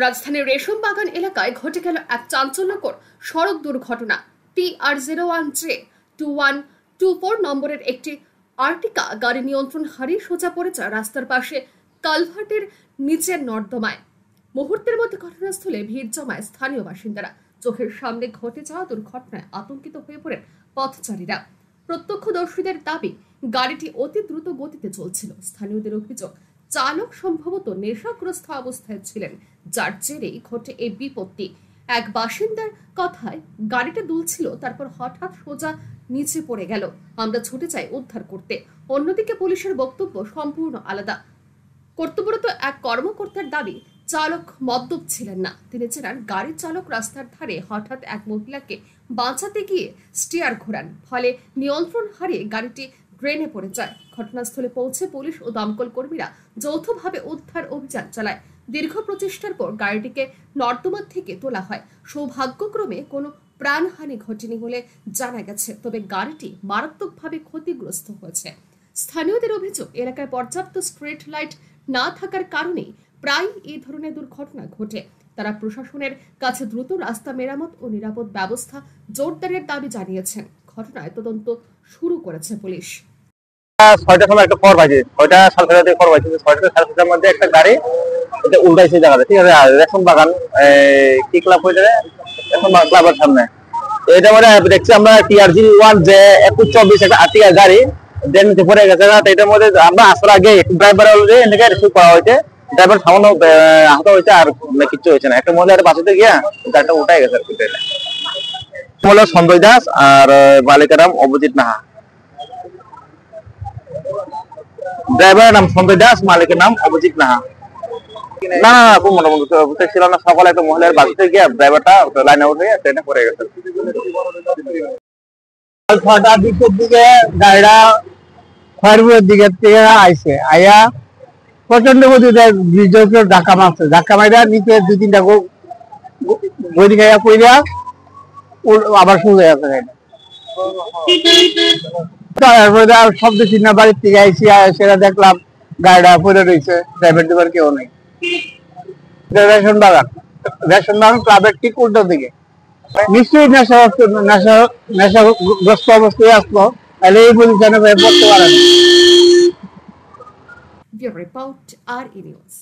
রাজধানীর রেশম বাগান এলাকায় ঘটে গেল এক চাঞ্চল্যকর সড়ক দুর্ঘটনা। TR012124 নম্বরের একটি আর্টিকা গাড়ি নিয়ন্ত্রণ হারিয়ে সোজা পড়ে যায় রাস্তার পাশে কালভার্টের নিচের নর্দমায়। মুহূর্তের মধ্যে ঘটনাস্থলে ভিড় জমায় স্থানীয় বাসিন্দারা। চোখের সামনে ঘটে যাওয়া দুর্ঘটনায় আতঙ্কিত হয়ে পড়েন পথচারীরা। প্রত্যক্ষদর্শীদের দাবি, গাড়িটি অতি দ্রুত গতিতে চলছিল। স্থানীয়দের অভিযোগ, চালক সম্ভবত নেশাগ্রস্ত অবস্থায় ছিলেন, যার জেরেই ঘটে এই বিপত্তি। এক বাসিন্দার কথায়, গাড়িটা দুলছিল, তারপর হঠাৎ সোজা নিচে পড়ে গেল। আমরা ছুটে যাই উদ্ধার করতে। অন্যদিকে পুলিশের বক্তব্য সম্পূর্ণ আলাদা। কর্তব্যরত এক কর্মকর্তার দাবি, চালক মদ্যপ ছিলেন না। তিনি জানান, গাড়ির চালক রাস্তার ধারে হঠাৎ এক মহিলাকে বাঁচাতে গিয়ে স্টিয়ার ঘোরান, ফলে নিয়ন্ত্রণ হারিয়ে গাড়িটি ড্রেনে পড়ে যায়। ঘটনাস্থলে পৌঁছে পুলিশ ও দমকল কর্মীরা যৌথভাবে উদ্ধার অভিযান চালায়। দীর্ঘ প্রচেষ্টার পর গাড়িটিকে নর্দমা থেকে তোলা হয়। সৌভাগ্যক্রমে কোনো প্রাণহানি ঘটেনি বলে জানা গেছে, তবে গাড়িটি মারাত্মকভাবে ক্ষতিগ্রস্ত হয়েছে। স্থানীয়দের অভিযোগ, এলাকায় পর্যাপ্ত স্ট্রিট লাইট না থাকার কারণেই প্রায় এই ধরনের দুর্ঘটনা ঘটে। তারা প্রশাসনের কাছে দ্রুত রাস্তা মেরামত ও নিরাপদ ব্যবস্থা জোরদারের দাবি জানিয়েছেন। ঘটনায় তদন্ত শুরু করেছে পুলিশ। ৬টার সময় একটা খবর পাইছি, ৬টা সাড়ে ৬টার খবর পাইছি, ৬টা সাড়ে ৬টার মধ্যে একটা গাড়ি উল্টাইছে জায়গাটা, ঠিক আছে, রেশম বাগান কি ক্লাব হয়ে যাবে, রেশম বাগান ক্লাবের সামনে। এটা মানে দেখছি আমরা TRG1 যে 2124 একটা আর্টিকা গাড়ি ড্রেনে পড়ে গেছে। এটার মধ্যে আমরা আসার আগে ড্রাইভার অলরেডি এদিকে রিসিভ করা হয়েছে, ড্রাইভার সামান্য আহত হয়েছে, আর কিছু হয়েছে না। একটা মহিলার বাঁচাতে গিয়ে গাড়িটা উঠাই গেছে আর কি। হলো সঞ্জয় দাস আর মালিকের নাম অভিজিৎ নাহা। ড্রাইভারের নাম সঞ্জয় দাস, মালিকের নাম অভিজিৎ নাহা। না না না, খুব মোটামুটি ছিল না। সকালে একটা মহিলার বাঁচাতে গিয়ে ড্রাইভারটা লাইন আউট হয়ে ট্রেনে পড়ে গেছে। ৬টার দিকে গাড়িটা খয়েরপুরের দিকে থেকে আইছে, আইয়া প্রচন্ড গতিতে ব্রিজের উপর ধাক্কা মারছে। ধাক্কা মাইরা নিচে ২-৩টা গড়ি খাইয়া পইরা আবার সোজা গেছে গাড়িটা। তারপরে শব্দ চিহ্ন বাড়ির থেকে আইসি, সেটা দেখলাম গাড়িটা পড়ে রয়েছে, ড্রাইভার ডিভার কেউ নেই। রেশন বাগান ক্লাবের ঠিক উল্টো দিকে। নিশ্চয়ই নেশাগ্রস্ত অবস্থায় আসলো, তাহলে এই পজিশনে পড়তে পারে না। রিপোর্ট আর নিউজ।